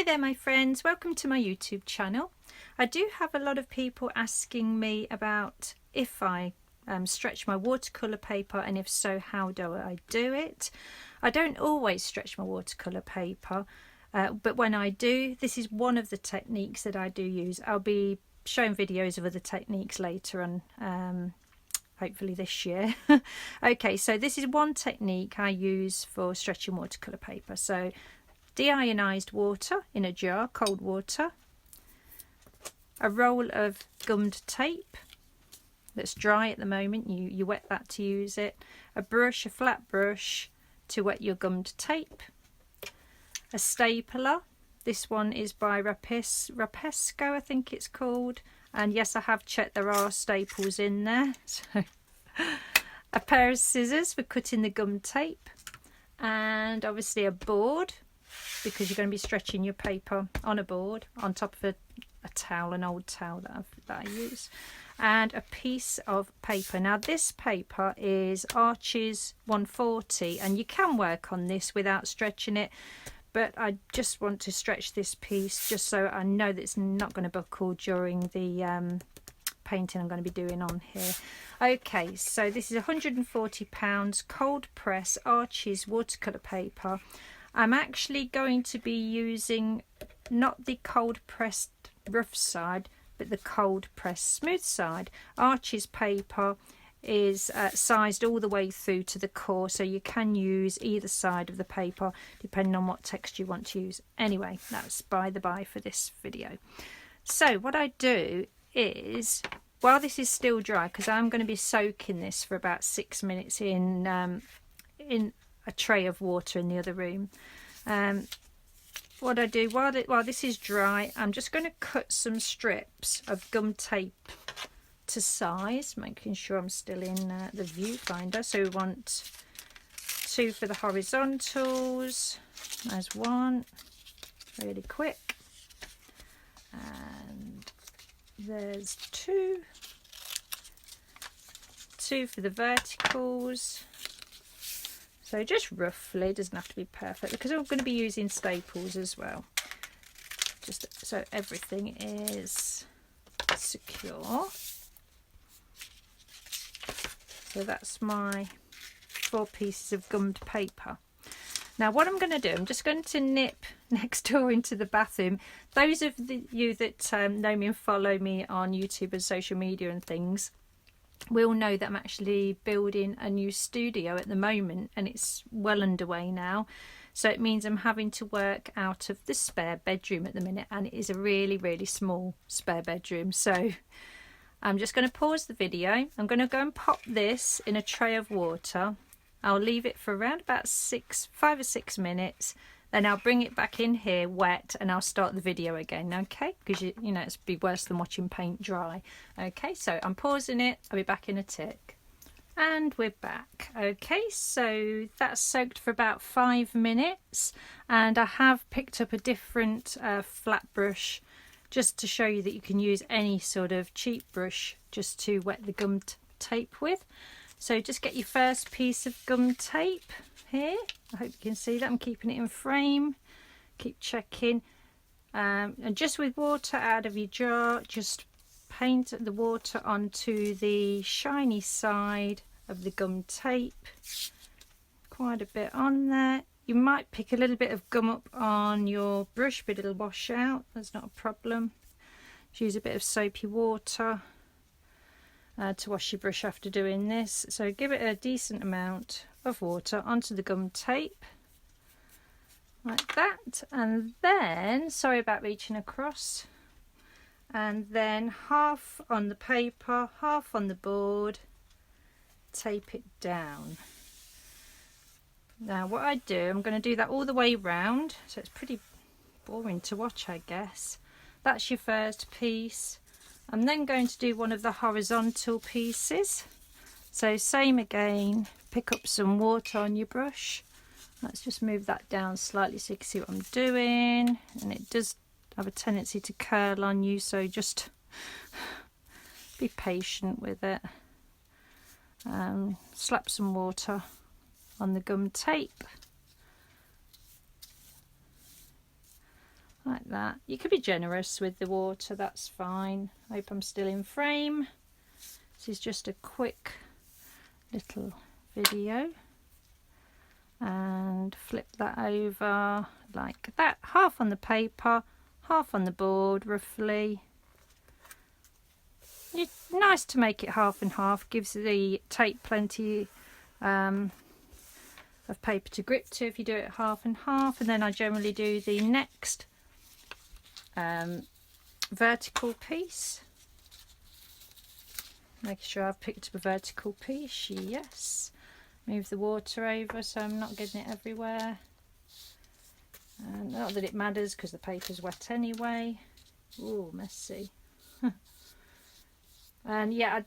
Hi there my friends, welcome to my YouTube channel. I do have a lot of people asking me about if I stretch my watercolour paper, and if so, how do I do it. I don't always stretch my watercolour paper, but when I do, this is one of the techniques that I do use. I'll be showing videos of other techniques later on, hopefully this year. Okay, so this is one technique I use for stretching watercolour paper. So deionized water in a jar, cold water, a roll of gummed tape that's dry at the moment, you wet that to use it, a brush, a flat brush to wet your gummed tape, a stapler. This one is by Rapesco, I think it's called, and yes, I have checked, there are staples in there. So a pair of scissors for cutting the gummed tape, and obviously a board, because you're going to be stretching your paper on a board on top of a towel, an old towel that I use, and a piece of paper. Now this paper is Arches 140, and you can work on this without stretching it, but I just want to stretch this piece just so I know that it's not going to buckle during the painting I'm going to be doing on here. Okay, so this is 140 pounds cold press Arches watercolour paper. I'm actually going to be using not the cold pressed rough side, but the cold pressed smooth side. Arches paper is sized all the way through to the core, so you can use either side of the paper depending on what texture you want to use. Anyway, that's by the by for this video. So what I do is, while this is still dry, because I'm going to be soaking this for about 6 minutes in a tray of water in the other room, what I do while this is dry, I'm just going to cut some strips of gum tape to size, making sure I'm still in the viewfinder. So we want 2 for the horizontals. There's 1, really quick, and there's 2 for the verticals. So just roughly, it doesn't have to be perfect, because I'm going to be using staples as well, just so everything is secure. So that's my 4 pieces of gummed paper. Now what I'm going to do, I'm just going to nip next door into the bathroom. Those of you that know me and follow me on YouTube and social media and things will know that I'm actually building a new studio at the moment, and it's well underway now. So it means I'm having to work out of the spare bedroom at the minute, and it is a really small spare bedroom. So I'm just going to pause the video. I'm going to go and pop this in a tray of water. I'll leave it for around about 5 or 6 minutes. Then I'll bring it back in here wet, and I'll start the video again, okay? Because you know, it's be worse than watching paint dry. Okay, so I'm pausing it. I'll be back in a tick. And we're back. Okay, so that's soaked for about 5 minutes, and I have picked up a different flat brush just to show you that you can use any sort of cheap brush just to wet the gummed tape with. So just get your first piece of gum tape here. I hope you can see that. I'm keeping it in frame. Keep checking. And just with water out of your jar, just paint the water onto the shiny side of the gum tape. Quite a bit on there. You might pick a little bit of gum up on your brush, but it'll wash out. That's not a problem. Just use a bit of soapy water to wash your brush after doing this. So give it a decent amount of water onto the gum tape like that, and then, sorry about reaching across, and then half on the paper, half on the board, tape it down. Now what I do, I'm going to do that all the way round, so it's pretty boring to watch, I guess. That's your first piece. I'm then going to do one of the horizontal pieces. So same again, pick up some water on your brush. Let's just move that down slightly so you can see what I'm doing. And it does have a tendency to curl on you, so just be patient with it. Slap some water on the gum tape like that. You could be generous with the water, that's fine. Hope I'm still in frame. This is just a quick little video, and flip that over like that, half on the paper, half on the board roughly. It's nice to make it half and half, gives the tape plenty of paper to grip to if you do it half and half. And then I generally do the next vertical piece, making sure I've picked up a vertical piece. Yes, move the water over so I'm not getting it everywhere, and not that it matters because the paper's wet anyway. Ooh, messy. And yeah,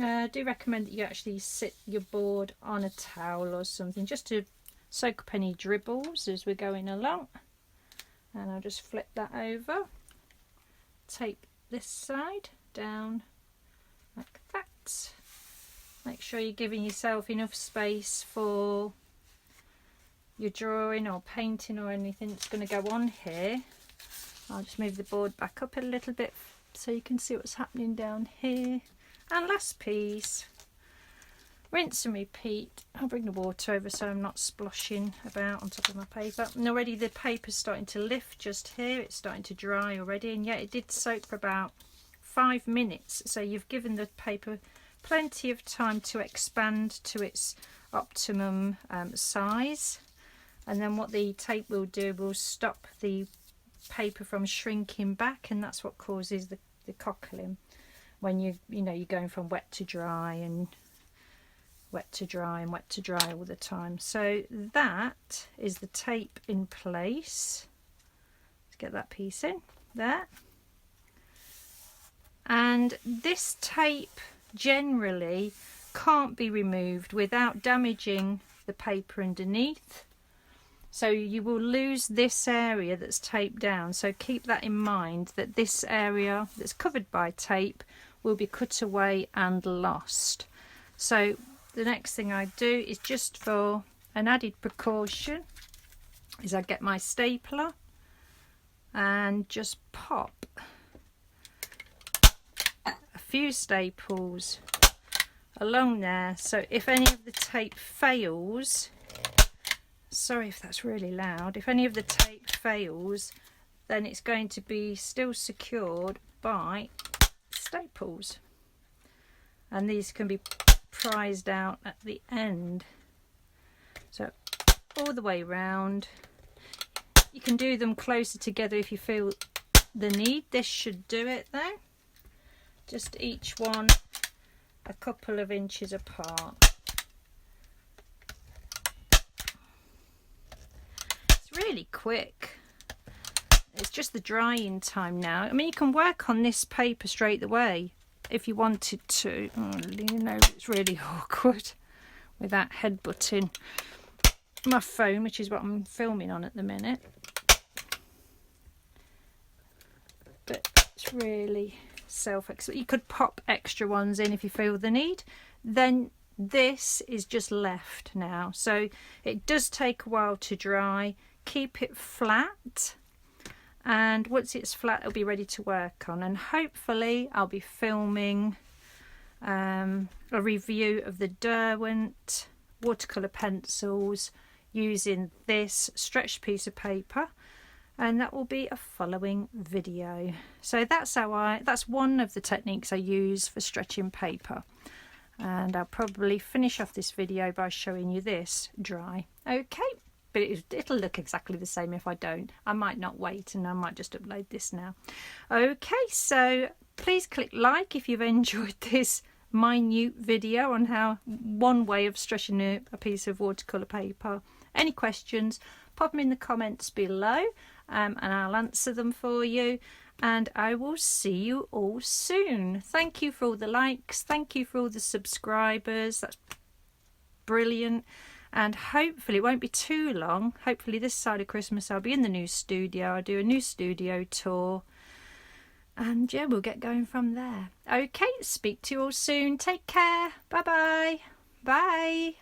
I do recommend that you actually sit your board on a towel or something just to soak up any dribbles as we're going along. And I'll just flip that over, tape this side down like that. Make sure you're giving yourself enough space for your drawing or painting or anything that's going to go on here. I'll just move the board back up a little bit so you can see what's happening down here. And last piece, rinse and repeat. I'll bring the water over so I'm not sploshing about on top of my paper. And already the paper's starting to lift just here. It's starting to dry already, and yet it did soak for about 5 minutes. So you've given the paper plenty of time to expand to its optimum size. And then what the tape will do will stop the paper from shrinking back, and that's what causes the cockling when you're going from wet to dry and wet to dry and wet to dry all the time. So that is the tape in place. Let's get that piece in there. And this tape generally can't be removed without damaging the paper underneath. So you will lose this area that's taped down. So keep that in mind, that this area that's covered by tape will be cut away and lost. So the next thing I do is, just for an added precaution, is I get my stapler and just pop a few staples along there. So if any of the tape fails, sorry if that's really loud, if any of the tape fails, then it's going to be still secured by staples, and these can be prized out at the end. So all the way round. You can do them closer together if you feel the need. This should do it though, just each one a couple of inches apart. Really quick. It's just the drying time now. I mean, you can work on this paper straight away if you wanted to. It's really awkward without headbutting my phone, which is what I'm filming on at the minute. But it's really self-explanatory. You could pop extra ones in if you feel the need. Then this is just left now. So it does take a while to dry. Keep it flat, and once it's flat it'll be ready to work on, and hopefully I'll be filming a review of the Derwent watercolour pencils using this stretched piece of paper, and that will be a following video. So that's one of the techniques I use for stretching paper, and I'll probably finish off this video by showing you this dry. Okay. But it'll look exactly the same if I don't. I might not wait, and I might just upload this now. Okay, so please click like if you've enjoyed this minute video on how one way of stretching a piece of watercolour paper. Any questions, pop them in the comments below, and I'll answer them for you. And I will see you all soon. Thank you for all the likes. Thank you for all the subscribers. That's brilliant. And hopefully it won't be too long. Hopefully this side of Christmas I'll be in the new studio. I'll do a new studio tour. And yeah, we'll get going from there. Okay, speak to you all soon. Take care. Bye-bye. Bye.